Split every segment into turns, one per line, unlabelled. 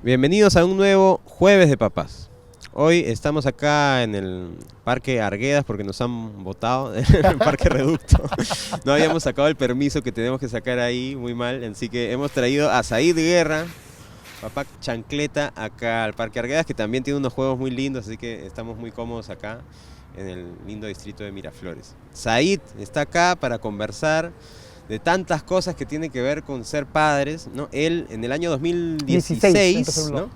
Bienvenidos a un nuevo Jueves de Papás. Hoy estamos acá en el Parque Arguedas porque nos han botado en el Parque Reducto. No habíamos sacado el permiso que tenemos que sacar ahí, muy mal. Así que hemos traído a Said Guerra, papá chancleta, acá al Parque Arguedas, que también tiene unos juegos muy lindos, así que estamos muy cómodos acá en el lindo distrito de Miraflores. Said está acá para conversar de tantas cosas que tienen que ver con ser padres, ¿no? Él en el año 2016, ¿no?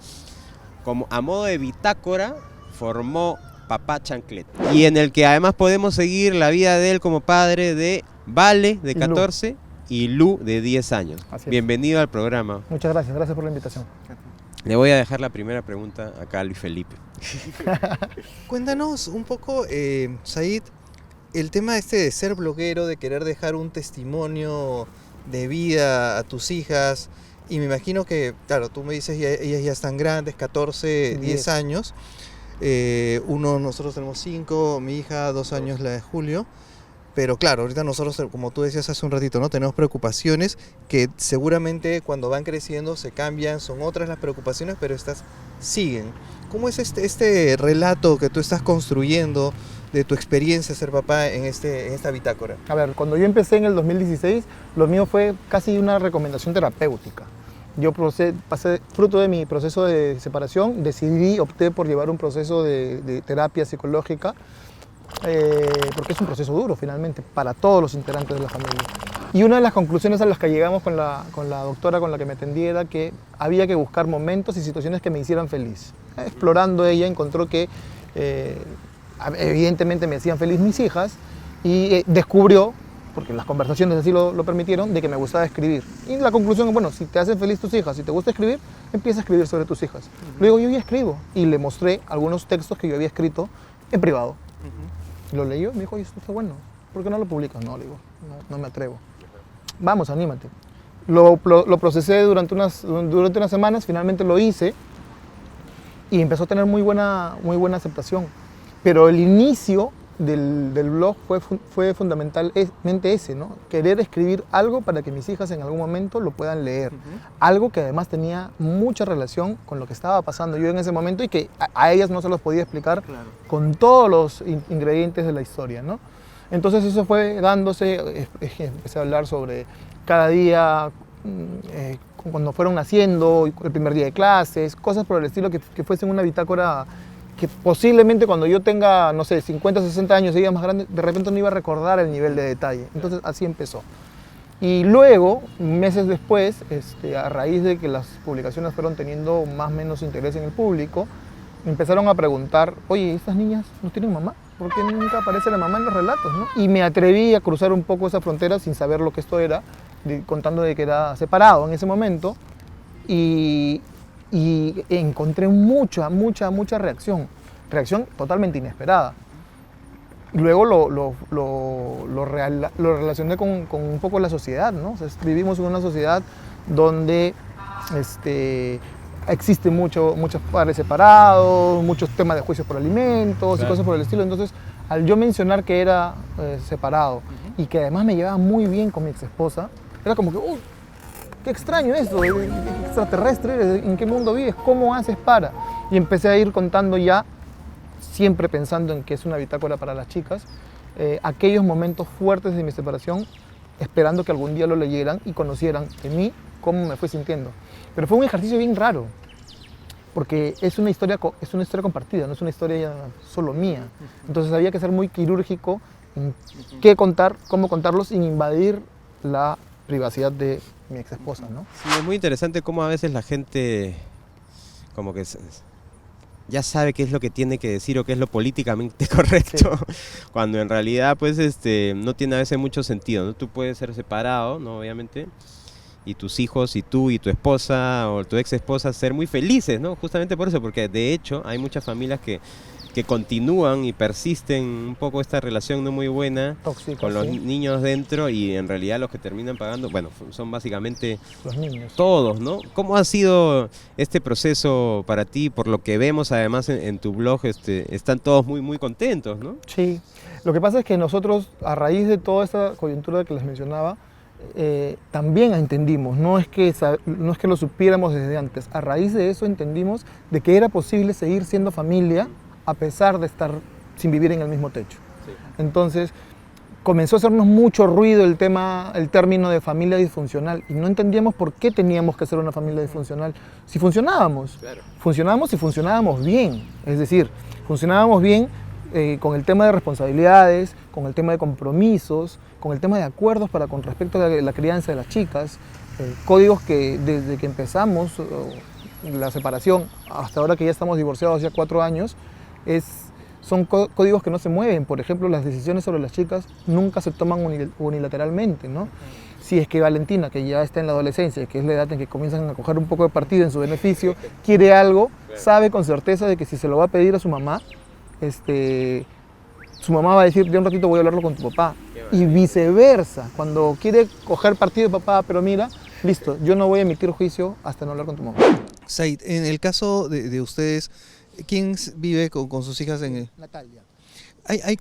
Como a modo de bitácora, formó Papá Chancleta. Y en el que además podemos seguir la vida de él como padre de Vale, de 14, y Lu, de 10 años. Bienvenido al programa.
Muchas gracias, gracias por la invitación.
Le voy a dejar la primera pregunta acá a Luis Felipe.
Cuéntanos un poco, Said, el tema este de ser bloguero, de querer dejar un testimonio de vida a tus hijas. Y me imagino que, claro, tú me dices, ellas ya están grandes, 14, 10 años. Nosotros tenemos 5, mi hija 2 años, la de Julio. Pero claro, ahorita nosotros, como tú decías hace un ratito, ¿no? Tenemos preocupaciones que seguramente cuando van creciendo se cambian, son otras las preocupaciones, pero estas siguen. ¿Cómo es este relato que tú estás construyendo de tu experiencia ser papá en esta bitácora?
A ver, cuando yo empecé en el 2016, lo mío fue casi una recomendación terapéutica. Yo pasé, fruto de mi proceso de separación, opté por llevar un proceso de terapia psicológica, porque es un proceso duro finalmente para todos los integrantes de la familia. Y una de las conclusiones a las que llegamos con la doctora con la que me atendí era que había que buscar momentos y situaciones que me hicieran feliz. Explorando ella encontró que evidentemente me hacían feliz mis hijas y descubrió, porque las conversaciones así lo permitieron, de que me gustaba escribir. Y la conclusión es, bueno, si te hacen feliz tus hijas, si te gusta escribir, empieza a escribir sobre tus hijas. Luego yo ya escribo y le mostré algunos textos que yo había escrito en privado. Lo leyó, me dijo, oye, esto está bueno, ¿por qué no lo publicas? No, le digo, no me atrevo. Vamos, anímate. Lo procesé durante unas semanas, finalmente lo hice y empezó a tener muy buena aceptación. Pero el inicio del blog fue fundamentalmente ese, ¿no? Querer escribir algo para que mis hijas en algún momento lo puedan leer. Algo que además tenía mucha relación con lo que estaba pasando yo en ese momento y que a ellas no se los podía explicar con todos los ingredientes de la historia, ¿no? Entonces eso fue dándose, empecé a hablar sobre cada día, cuando fueron naciendo, el primer día de clases, cosas por el estilo que fuesen una bitácora que posiblemente cuando yo tenga, no sé, 50, 60 años y ella más grande, de repente no iba a recordar el nivel de detalle. Entonces así empezó. Y luego, meses después, a raíz de que las publicaciones fueron teniendo más o menos interés en el público, me empezaron a preguntar, oye, ¿estas niñas no tienen mamá? ¿Por qué nunca aparece la mamá en los relatos, no? Y me atreví a cruzar un poco esa frontera sin saber lo que esto era, contando de que era separado en ese momento, y encontré mucha reacción totalmente inesperada. Luego lo relacioné con un poco la sociedad, ¿no? O sea, vivimos en una sociedad donde existen muchos padres separados, muchos temas de juicios por alimentos y cosas por el estilo. Entonces, al yo mencionar que era separado y que además me llevaba muy bien con mi ex esposa, era como que, qué extraño esto, extraterrestre, ¿en qué mundo vives? ¿Cómo haces para? Y empecé a ir contando ya, siempre pensando en que es una bitácora para las chicas, aquellos momentos fuertes de mi separación, esperando que algún día lo leyeran y conocieran en mí cómo me fui sintiendo. Pero fue un ejercicio bien raro, porque es una historia compartida, no es una historia solo mía. Entonces había que ser muy quirúrgico en qué contar, cómo contarlo sin invadir la privacidad de mi ex esposa, ¿no?
Sí, es muy interesante cómo a veces la gente como que ya sabe qué es lo que tiene que decir o qué es lo políticamente correcto, cuando en realidad pues no tiene a veces mucho sentido, ¿no? Tú puedes ser separado, ¿no? Obviamente, y tus hijos y tú y tu esposa o tu ex esposa ser muy felices, ¿no? Justamente por eso, porque de hecho hay muchas familias que que continúan y persisten un poco esta relación no muy buena
Tóxica,
con los
sí.
niños dentro y en realidad los que terminan pagando, bueno, son básicamente
Los niños.
todos, ¿no? ¿Cómo ha sido este proceso para ti? Por lo que vemos además en tu blog, están todos muy, muy contentos, ¿no?
Sí, lo que pasa es que nosotros, a raíz de toda esta coyuntura que les mencionaba, también entendimos, no es que lo supiéramos desde antes, a raíz de eso entendimos de que era posible seguir siendo familia a pesar de estar sin vivir en el mismo techo. Entonces, comenzó a hacernos mucho ruido el término de familia disfuncional y no entendíamos por qué teníamos que ser una familia disfuncional si funcionábamos.
Claro.
Funcionábamos y funcionábamos bien, es decir, funcionábamos bien con el tema de responsabilidades, con el tema de compromisos, con el tema de acuerdos con respecto a la crianza de las chicas, códigos que desde que empezamos la separación hasta ahora que ya estamos divorciados ya 4 años, son códigos que no se mueven. Por ejemplo, las decisiones sobre las chicas nunca se toman unilateralmente, ¿no? Si es que Valentina, que ya está en la adolescencia, que es la edad en que comienzan a coger un poco de partido en su beneficio, quiere algo, sabe con certeza de que si se lo va a pedir a su mamá, su mamá va a decir, de un ratito voy a hablarlo con tu papá. Y viceversa, cuando quiere coger partido de papá, pero mira, listo, yo no voy a emitir juicio hasta no hablar con tu mamá.
Said, en el caso de ustedes, ¿quién vive con sus hijas en el...?
Natalia.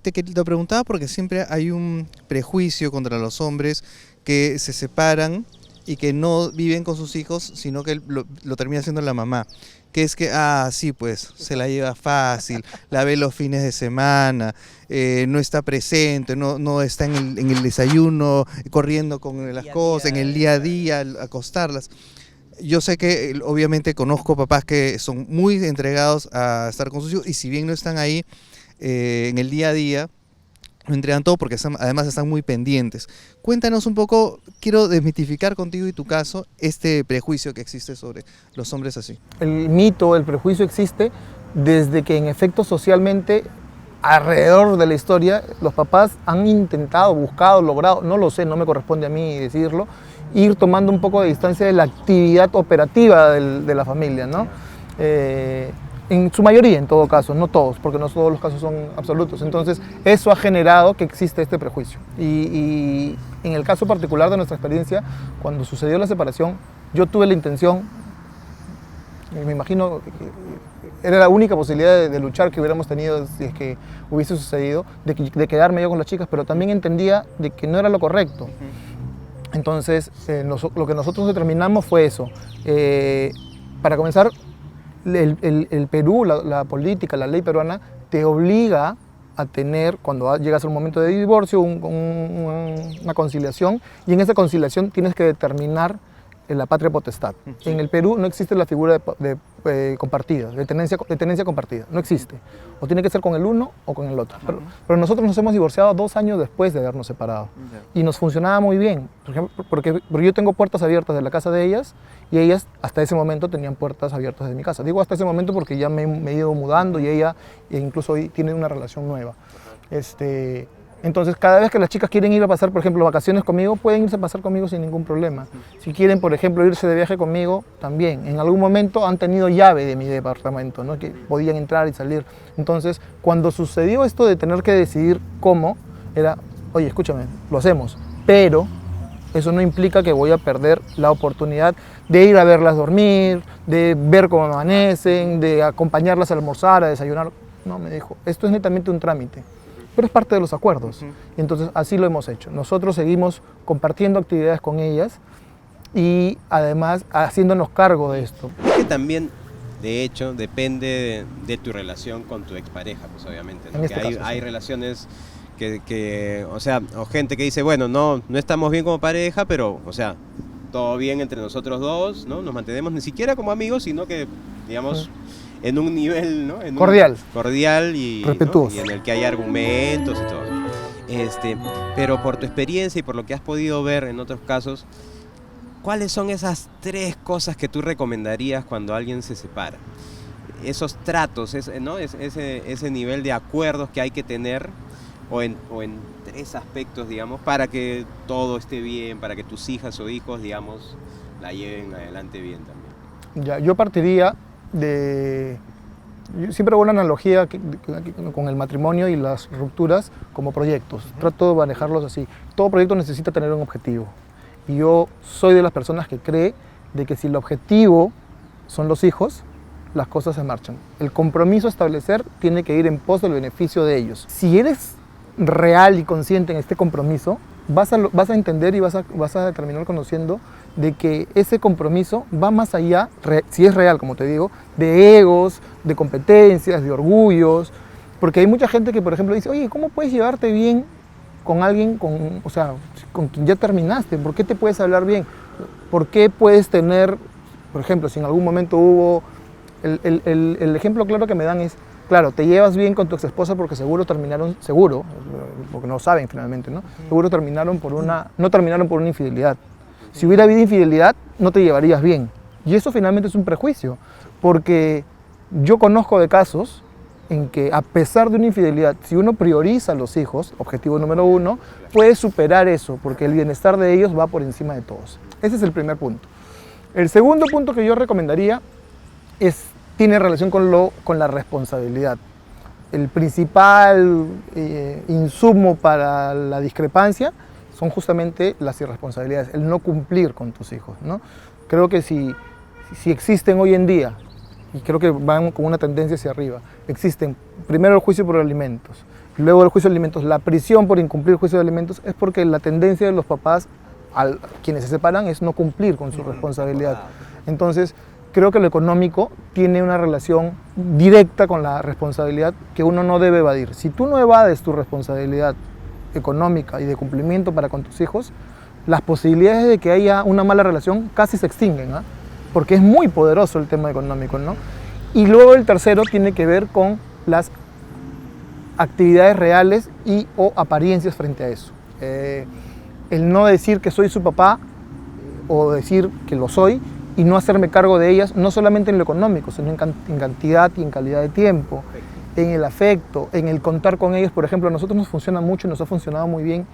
Te preguntaba porque siempre hay un prejuicio contra los hombres que se separan y que no viven con sus hijos, sino que lo termina haciendo la mamá. Que es que, sí, pues, se la lleva fácil, la ve los fines de semana, no está presente, no está en el desayuno, corriendo con las cosas, en el día a día, al acostarlas. Yo sé que, obviamente, conozco papás que son muy entregados a estar con sus hijos y si bien no están ahí en el día a día, lo entregan todo porque además están muy pendientes. Cuéntanos un poco, quiero desmitificar contigo y tu caso este prejuicio que existe sobre los hombres así.
El mito, el prejuicio existe desde que en efecto socialmente alrededor de la historia los papás han intentado, buscado, logrado, no lo sé, no me corresponde a mí decirlo, ir tomando un poco de distancia de la actividad operativa de la familia, ¿no? En su mayoría, en todo caso, no todos, porque no todos los casos son absolutos. Entonces, eso ha generado que existe este prejuicio. Y en el caso particular de nuestra experiencia, cuando sucedió la separación, yo tuve la intención, me imagino que era la única posibilidad de luchar que hubiéramos tenido si es que hubiese sucedido, de quedarme yo con las chicas, pero también entendía de que no era lo correcto. Entonces, lo que nosotros determinamos fue eso. Para comenzar, el Perú, la política, la ley peruana, te obliga a tener, cuando llegas a un momento de divorcio, una conciliación, y en esa conciliación tienes que determinar la patria potestad. Sí. En el Perú no existe la figura compartida, de tenencia compartida, no existe. O tiene que ser con el uno o con el otro. Pero nosotros nos hemos divorciado 2 años después de habernos separado. Y nos funcionaba muy bien, por ejemplo, porque yo tengo puertas abiertas de la casa de ellas y ellas hasta ese momento tenían puertas abiertas de mi casa. Digo hasta ese momento porque ya me he ido mudando y ella incluso hoy tiene una relación nueva. Entonces, cada vez que las chicas quieren ir a pasar, por ejemplo, vacaciones conmigo, pueden irse a pasar conmigo sin ningún problema. Si quieren, por ejemplo, irse de viaje conmigo, también. En algún momento han tenido llave de mi departamento, ¿no? Que podían entrar y salir. Entonces, cuando sucedió esto de tener que decidir cómo, era, oye, escúchame, lo hacemos, pero eso no implica que voy a perder la oportunidad de ir a verlas dormir, de ver cómo amanecen, de acompañarlas a almorzar, a desayunar. No, me dijo, esto es netamente un trámite. Pero es parte de los acuerdos. Y entonces así lo hemos hecho. Nosotros seguimos compartiendo actividades con ellas y además haciéndonos cargo de esto.
Es que también, de hecho, depende de tu relación con tu expareja, pues obviamente, ¿no? Hay relaciones o sea, o gente que dice, bueno, no estamos bien como pareja, pero, o sea, todo bien entre nosotros dos, ¿no? Nos mantenemos ni siquiera como amigos, sino que, digamos, en un nivel, ¿no? Cordial y respetuoso, ¿no? Y en el que hay argumentos y todo. Pero por tu experiencia y por lo que has podido ver en otros casos, ¿cuáles son esas 3 cosas que tú recomendarías cuando alguien se separa? Esos tratos, ¿no? Ese nivel de acuerdos que hay que tener o en 3 aspectos, digamos, para que todo esté bien, para que tus hijas o hijos, digamos, la lleven adelante bien también.
Ya, yo partiría de Yo siempre hago una analogía con el matrimonio y las rupturas como proyectos. Trato de manejarlos así. Todo proyecto necesita tener un objetivo. Y yo soy de las personas que cree de que si el objetivo son los hijos, las cosas se marchan. El compromiso a establecer tiene que ir en pos del beneficio de ellos. Si eres real y consciente en este compromiso, vas a entender y vas a terminar conociendo de que ese compromiso va más allá, si es real, como te digo, de egos, de competencias, de orgullos, porque hay mucha gente que, por ejemplo, dice, oye, ¿cómo puedes llevarte bien con alguien, o sea, con quien ya terminaste? ¿Por qué te puedes hablar bien? ¿Por qué puedes tener, por ejemplo, si en algún momento hubo, el ejemplo claro que me dan es, claro, te llevas bien con tu exesposa porque seguro, porque no saben finalmente, ¿no? Seguro no terminaron por una infidelidad. Si hubiera habido infidelidad, no te llevarías bien. Y eso finalmente es un prejuicio, porque yo conozco de casos en que a pesar de una infidelidad, si uno prioriza a los hijos, objetivo número 1, puede superar eso, porque el bienestar de ellos va por encima de todos. Ese es el primer punto. El segundo punto que yo recomendaría tiene relación con la responsabilidad. El principal insumo para la discrepancia son justamente las irresponsabilidades, el no cumplir con tus hijos, ¿no? Creo que si existen hoy en día, y creo que van con una tendencia hacia arriba, existen primero el juicio por alimentos, luego el juicio de alimentos, la prisión por incumplir el juicio de alimentos, es porque la tendencia de los papás, quienes se separan, es no cumplir con su responsabilidad. Entonces, creo que lo económico tiene una relación directa con la responsabilidad que uno no debe evadir. Si tú no evades tu responsabilidad económica y de cumplimiento para con tus hijos, las posibilidades de que haya una mala relación casi se extinguen, ¿eh? Porque es muy poderoso el tema económico, ¿no? Y luego el tercero tiene que ver con las actividades reales y o apariencias frente a eso. El no decir que soy su papá o decir que lo soy y no hacerme cargo de ellas, no solamente en lo económico, sino en cantidad y en calidad de tiempo, en el afecto, en el contar con ellos. Por ejemplo, a nosotros nos funciona mucho y nos ha funcionado muy bien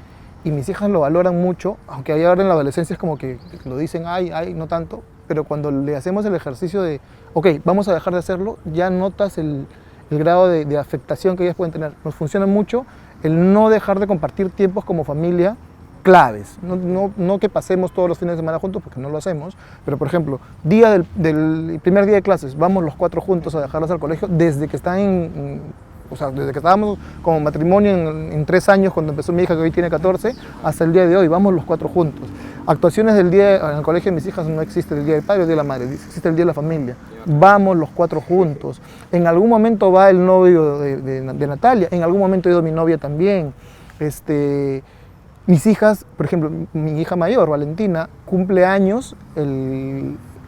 y mis hijas lo valoran mucho, aunque ahora en la adolescencia es como que lo dicen, ay, no tanto, pero cuando le hacemos el ejercicio de, ok, vamos a dejar de hacerlo, ya notas el grado de afectación que ellas pueden tener. Nos funciona mucho el no dejar de compartir tiempos como familia claves, no que pasemos todos los fines de semana juntos, porque no lo hacemos, pero por ejemplo, del primer día de clases, vamos los 4 juntos a dejarlas al colegio desde que están desde que estábamos como matrimonio en 3 años, cuando empezó mi hija, que hoy tiene 14, hasta el día de hoy, vamos los 4 juntos. Actuaciones del día, en el colegio de mis hijas no existe el día del padre o el día de la madre, existe el día de la familia. Vamos los 4 juntos. En algún momento va el novio de Natalia, en algún momento ha ido mi novia también. Mis hijas, por ejemplo, mi hija mayor, Valentina, cumple años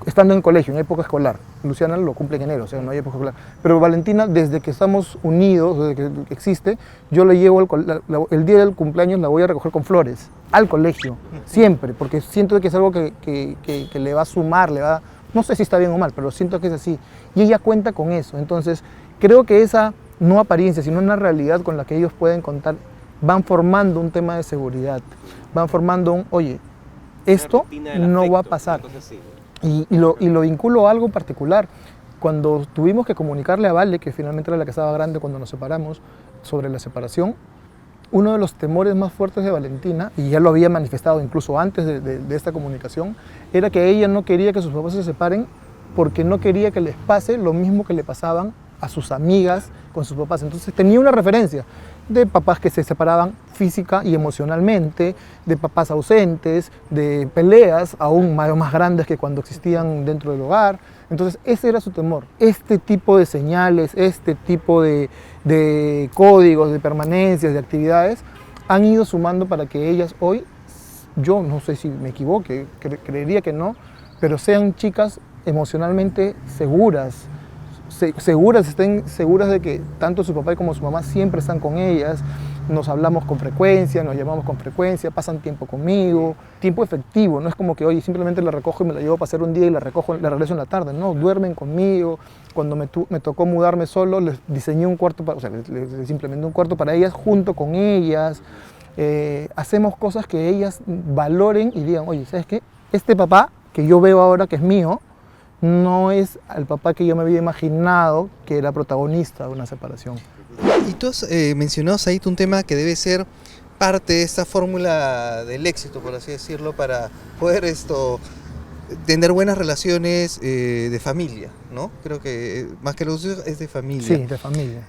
estando en colegio, en época escolar. Luciana lo cumple en enero, o sea, no hay época escolar. Pero Valentina, desde que estamos unidos, desde que existe, yo le llevo el día del cumpleaños, la voy a recoger con flores, al colegio, siempre, porque siento que es algo que le va a sumar, no sé si está bien o mal, pero siento que es así. Y ella cuenta con eso. Entonces, creo que esa no apariencia, sino una realidad con la que ellos pueden contar, van formando un tema de seguridad, van formando oye, esto no va a pasar. Y lo vinculo a algo particular. Cuando tuvimos que comunicarle a Vale, que finalmente era la que estaba grande cuando nos separamos, sobre la separación, uno de los temores más fuertes de Valentina, y ya lo había manifestado incluso antes de esta comunicación, era que ella no quería que sus papás se separen porque no quería que les pase lo mismo que le pasaban a sus amigas con sus papás. Entonces tenía una referencia de papás que se separaban física y emocionalmente, de papás ausentes, de peleas aún más grandes que cuando existían dentro del hogar. Entonces ese era su temor. Este tipo de señales, este tipo de códigos, de permanencias, de actividades, han ido sumando para que ellas hoy, yo no sé si me equivoque, creería que no, pero sean chicas emocionalmente seguras, estén seguras de que tanto su papá como su mamá siempre están con ellas, nos hablamos con frecuencia, nos llamamos con frecuencia, pasan tiempo conmigo, tiempo efectivo, no es como que oye, simplemente la recojo y me la llevo a pasar un día y la regreso en la tarde, no, duermen conmigo. Cuando me tocó mudarme solo, les diseñé un cuarto, les implementé un cuarto para ellas junto con ellas, hacemos cosas que ellas valoren y digan, oye, ¿sabes qué? Este papá que yo veo ahora que es mío, no es el papá que yo me había imaginado que era protagonista de una separación.
Y tú has mencionado, Said, un tema que debe ser parte de esta fórmula del éxito, por así decirlo, para poder tener buenas relaciones de familia, ¿no? Creo que más que los hijos es de familia.
Sí, de familia.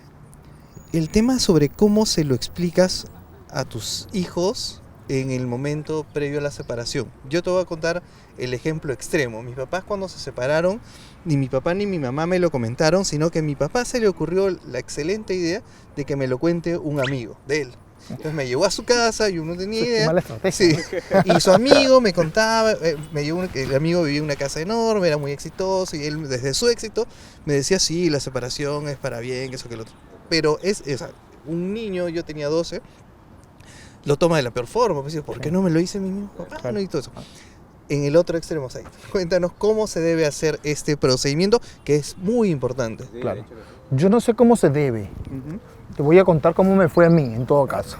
El tema sobre cómo se lo explicas a tus hijos en el momento previo a la separación. Yo te voy a contar el ejemplo extremo. Mis papás cuando se separaron, ni mi papá ni mi mamá me lo comentaron, sino que a mi papá se le ocurrió la excelente idea de que me lo cuente un amigo de él. Entonces me llevó a su casa, yo no tenía idea.
Qué mala estrategia.
Sí. Y su amigo me contaba, el amigo vivía en una casa enorme, era muy exitoso, y él desde su éxito me decía, sí, la separación es para bien, que eso que lo otro. Pero un niño, yo tenía 12, lo toma de la peor forma, pues, ¿por qué no me lo dice mi mismo papá?
Claro.
No, y todo eso. En el otro extremo, Said, cuéntanos cómo se debe hacer este procedimiento, que es muy importante.
Claro. Yo no sé cómo se debe. Te voy a contar cómo me fue a mí, en todo caso.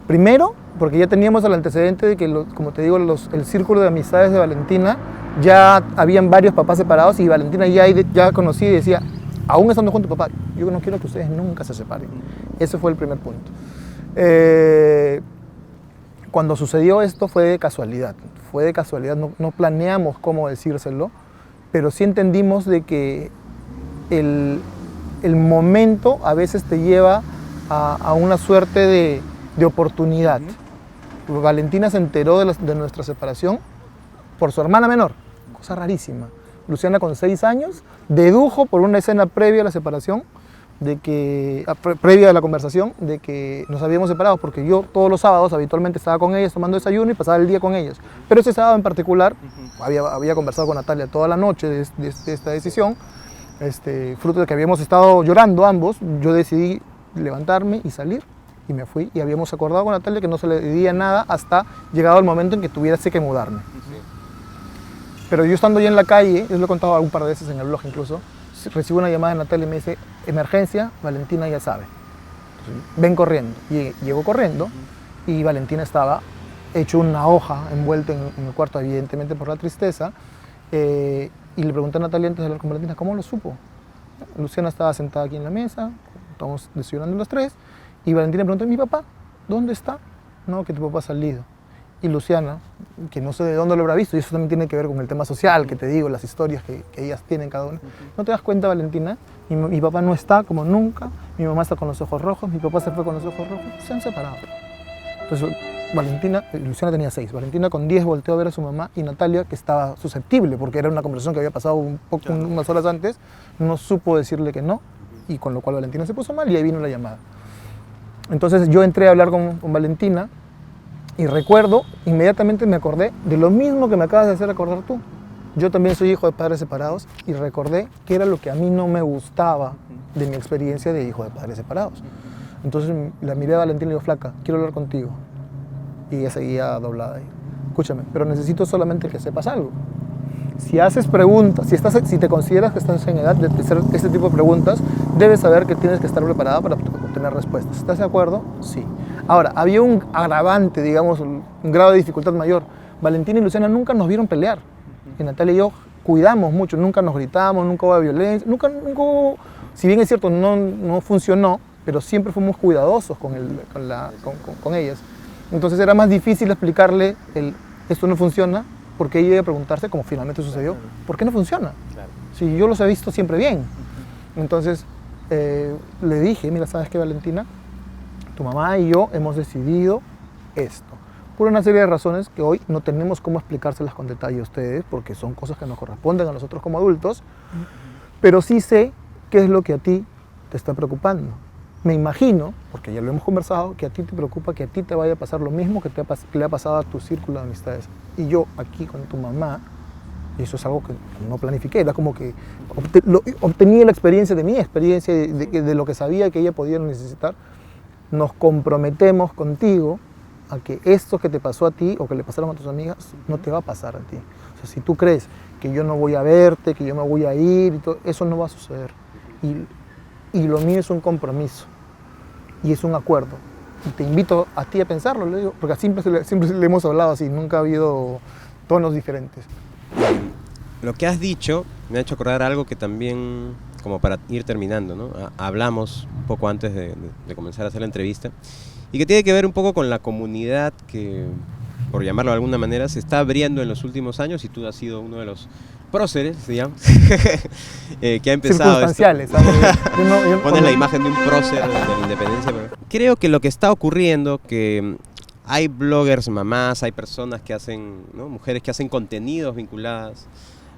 Primero, porque ya teníamos el antecedente de que, como te digo, el círculo de amistades de Valentina, ya habían varios papás separados y Valentina ya conocía y decía, aún estando juntos, papá, yo no quiero que ustedes nunca se separen. Ese fue el primer punto. Cuando sucedió esto fue de casualidad, no planeamos cómo decírselo, pero sí entendimos de que el momento a veces te lleva a una suerte de oportunidad. Valentina se enteró de nuestra separación por su hermana menor, cosa rarísima. Luciana, con 6 años, dedujo por una escena previa a la separación, previa a la conversación, de que nos habíamos separado, porque yo todos los sábados habitualmente estaba con ellas tomando desayuno y pasaba el día con ellas. Pero ese sábado en particular, había conversado con Natalia toda la noche de esta decisión, fruto de que habíamos estado llorando ambos. Yo decidí levantarme y salir, y me fui, y habíamos acordado con Natalia que no se le diría nada hasta llegado el momento en que tuviese que mudarme. Pero yo estando ya en la calle, yo lo he contado un par de veces en el blog incluso, recibo una llamada de Natalia y me dice, emergencia, Valentina ya sabe. Entonces, ven corriendo. Y llego corriendo y Valentina estaba hecho una hoja envuelta en el cuarto, evidentemente por la tristeza. Y le pregunté a Natalia antes de hablar con Valentina, ¿cómo lo supo? Luciana estaba sentada aquí en la mesa, estamos desayunando los tres, y Valentina me preguntó, ¿mi papá? ¿Dónde está? No, que tu papá ha salido. Y Luciana, que no sé de dónde lo habrá visto, y eso también tiene que ver con el tema social, que te digo, las historias que ellas tienen cada una. ¿No te das cuenta, Valentina? Mi papá no está como nunca, mi mamá está con los ojos rojos, mi papá se fue con los ojos rojos, se han separado. Entonces, Luciana tenía 6, Valentina con 10 volteó a ver a su mamá, y Natalia, que estaba susceptible, porque era una conversación que había pasado unas horas antes, no supo decirle que no, y con lo cual Valentina se puso mal, y ahí vino la llamada. Entonces yo entré a hablar con Valentina, y recuerdo, inmediatamente me acordé de lo mismo que me acabas de hacer acordar tú. Yo también soy hijo de padres separados, y recordé que era lo que a mí no me gustaba de mi experiencia de hijo de padres separados. Entonces la miré a Valentina y le digo, flaca, quiero hablar contigo. Y ella seguía doblada ahí. Escúchame, pero necesito solamente que sepas algo. Si haces preguntas, si te consideras que estás en edad de hacer este tipo de preguntas, debes saber que tienes que estar preparada para obtener respuestas. ¿Estás de acuerdo? Sí. Ahora, había un agravante, digamos, un grado de dificultad mayor. Valentina y Luciana nunca nos vieron pelear. Y Natalia y yo cuidamos mucho, nunca nos gritamos, nunca hubo violencia, nunca hubo, si bien es cierto, no funcionó, pero siempre fuimos cuidadosos con ellas. Entonces era más difícil explicarle esto no funciona, porque ella iba a preguntarse, como finalmente sucedió, ¿por qué no funciona? Claro. Si yo los he visto siempre bien. Entonces le dije, mira, ¿sabes qué, Valentina? Tu mamá y yo hemos decidido esto, por una serie de razones que hoy no tenemos cómo explicárselas con detalle a ustedes, porque son cosas que nos corresponden a nosotros como adultos, pero sí sé qué es lo que a ti te está preocupando. Me imagino, porque ya lo hemos conversado, que a ti te preocupa que a ti te vaya a pasar lo mismo que le ha pasado a tu círculo de amistades. Y yo aquí con tu mamá, y eso es algo que no planifiqué, era como que obtenía la experiencia de mi experiencia, de lo que sabía que ella podía necesitar. Nos comprometemos contigo a que esto que te pasó a ti o que le pasaron a tus amigas no te va a pasar a ti. O sea, si tú crees que yo no voy a verte, que yo me voy a ir, y todo, eso no va a suceder. Y lo mío es un compromiso y es un acuerdo. Y te invito a ti a pensarlo, le digo, porque siempre le hemos hablado así, nunca ha habido tonos diferentes.
Lo que has dicho me ha hecho acordar algo que también, como para ir terminando, ¿no? Hablamos un poco antes de comenzar a hacer la entrevista, y que tiene que ver un poco con la comunidad que, por llamarlo de alguna manera, se está abriendo en los últimos años, y tú has sido uno de los próceres, digamos, que ha empezado
circunstanciales.
Pones la imagen de un prócer de la independencia. Pero creo que lo que está ocurriendo, que hay bloggers mamás, hay personas que hacen, ¿no? Mujeres que hacen contenidos vinculadas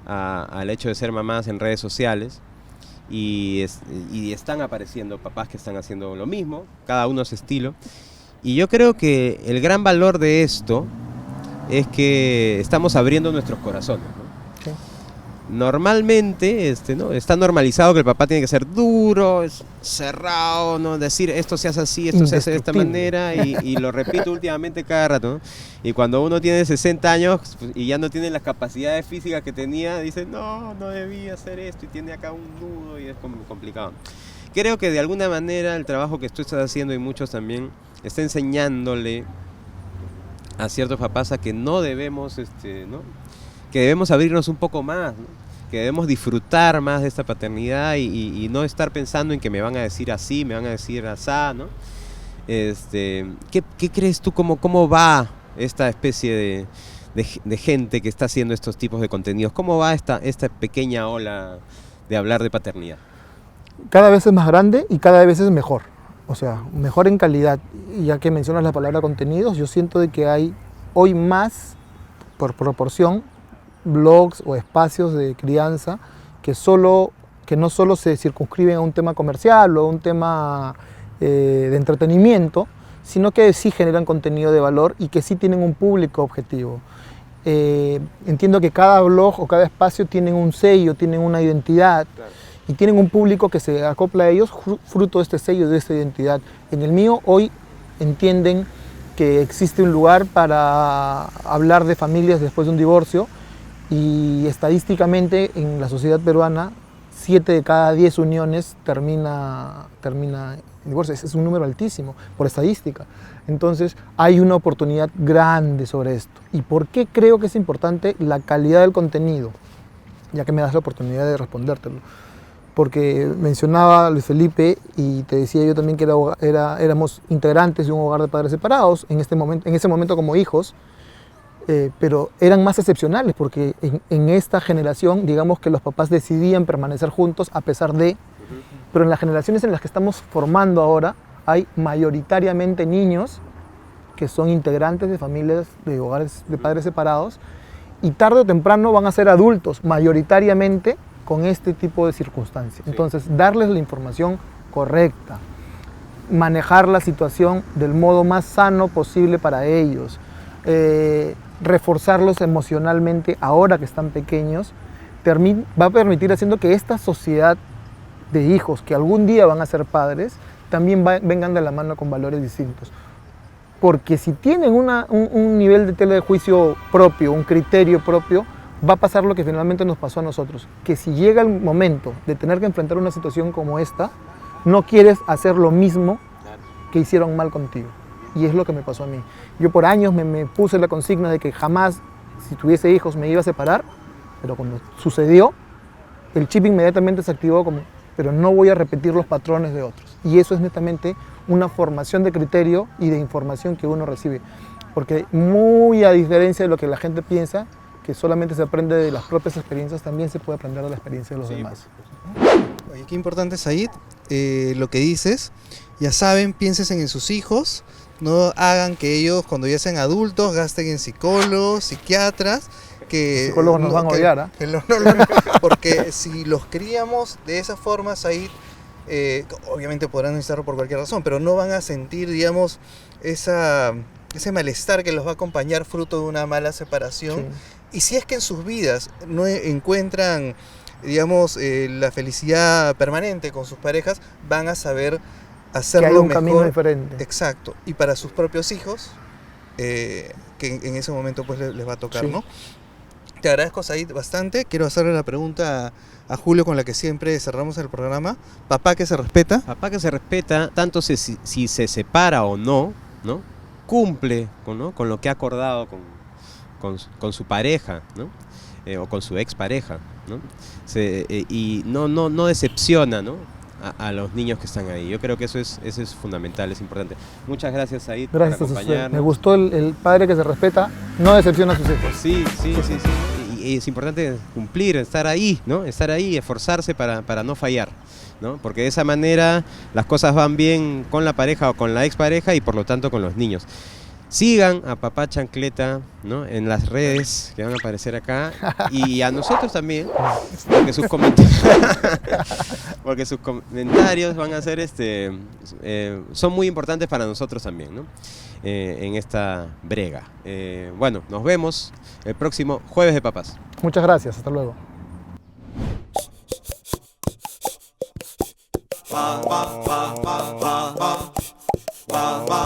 al hecho de ser mamás en redes sociales, y están apareciendo papás que están haciendo lo mismo, cada uno a su estilo. Y yo creo que el gran valor de esto es que estamos abriendo nuestros corazones, ¿no?
Sí.
Normalmente ¿no? Está normalizado que el papá tiene que ser duro, cerrado, ¿no? Decir esto se hace así, esto se hace de esta manera, y lo repito últimamente cada rato, ¿no? Y cuando uno tiene 60 años y ya no tiene las capacidades físicas que tenía, dice, no debía hacer esto, y tiene acá un nudo y es complicado. Creo que de alguna manera el trabajo que tú estás haciendo, y muchos también, está enseñándole a ciertos papás a que no debemos, ¿no? Que debemos abrirnos un poco más, ¿no? Que debemos disfrutar más de esta paternidad, y no estar pensando en que me van a decir así, me van a decir asá, ¿no? ¿Qué crees tú, cómo va esta especie de gente que está haciendo estos tipos de contenidos? ¿Cómo va esta pequeña ola de hablar de paternidad?
Cada vez es más grande y cada vez es mejor. O sea, mejor en calidad. Y ya que mencionas la palabra contenidos, yo siento de que hay hoy más, por proporción, blogs o espacios de crianza que no solo se circunscriben a un tema comercial o a un tema de entretenimiento, sino que sí generan contenido de valor y que sí tienen un público objetivo. Entiendo que cada blog o cada espacio tienen un sello, tienen una identidad, claro, y tienen un público que se acopla a ellos fruto de este sello, de esta identidad. En el mío hoy entienden que existe un lugar para hablar de familias después de un divorcio, y estadísticamente en la sociedad peruana 7 de cada 10 uniones termina en divorcio. Es un número altísimo por estadística. Entonces hay una oportunidad grande sobre esto. ¿Y por qué creo que es importante la calidad del contenido? Ya que me das la oportunidad de respondértelo. Porque mencionaba a Luis Felipe, y te decía yo también que éramos integrantes de un hogar de padres separados en ese momento como hijos, pero eran más excepcionales, porque en esta generación, digamos que los papás decidían permanecer juntos a pesar de, pero en las generaciones en las que estamos formando ahora, hay mayoritariamente niños que son integrantes de familias de hogares de padres separados, y tarde o temprano van a ser adultos, mayoritariamente con este tipo de circunstancias. Sí. Entonces, darles la información correcta, manejar la situación del modo más sano posible para ellos, reforzarlos emocionalmente ahora que están pequeños, va a permitir haciendo que esta sociedad de hijos que algún día van a ser padres también vengan de la mano con valores distintos. Porque si tienen un nivel de tela de juicio propio, un criterio propio, va a pasar lo que finalmente nos pasó a nosotros, que si llega el momento de tener que enfrentar una situación como esta, no quieres hacer lo mismo que hicieron mal contigo. Y es lo que me pasó a mí. Yo por años me puse la consigna de que jamás, si tuviese hijos, me iba a separar, pero cuando sucedió, el chip inmediatamente se activó como, pero no voy a repetir los patrones de otros. Y eso es netamente una formación de criterio y de información que uno recibe. Porque muy a diferencia de lo que la gente piensa, que solamente se aprende de las propias experiencias, también se puede aprender de la experiencia de los demás.
Oye, qué importante, Said, lo que dices. Ya saben, piensen en sus hijos, no hagan que ellos, cuando ya sean adultos, gasten en psicólogos, psiquiatras. Que
los psicólogos nos van a odiar,
porque si los críamos de esa forma, Said, obviamente podrán necesitarlo por cualquier razón, pero no van a sentir, digamos, ese malestar que los va a acompañar fruto de una mala separación. Sí. Y si es que en sus vidas no encuentran, digamos, la felicidad permanente con sus parejas, van a saber hacerlo
que hay un
mejor.
Camino diferente.
Exacto. Y para sus propios hijos, que en ese momento pues les va a tocar, sí, ¿no? Te agradezco, Said, bastante. Quiero hacerle la pregunta a Julio con la que siempre cerramos el programa. ¿Papá que se respeta?
Papá que se respeta, tanto si se separa o no, ¿no? Cumple con lo que ha acordado con su pareja, ¿no? O con su expareja. ¿no? Y no decepciona, ¿no? A los niños que están ahí. Yo creo que eso es fundamental, es importante. Muchas gracias, Said,
Gracias
por
a usted.
acompañarnos.
Me gustó el padre que se respeta, no decepciona a sus hijos.
Sí. Y es importante cumplir, estar ahí, ¿no? Estar ahí, esforzarse para no fallar, ¿no? Porque de esa manera las cosas van bien con la pareja o con la expareja y por lo tanto con los niños. Sigan a Papá Chancleta, ¿no? En las redes que van a aparecer acá y a nosotros también, porque sus comentarios van a ser son muy importantes para nosotros también, ¿no? En esta brega. Bueno, nos vemos el próximo Jueves de Papás.
Muchas gracias, hasta luego.
Ba ba ba ba ba ba ba ba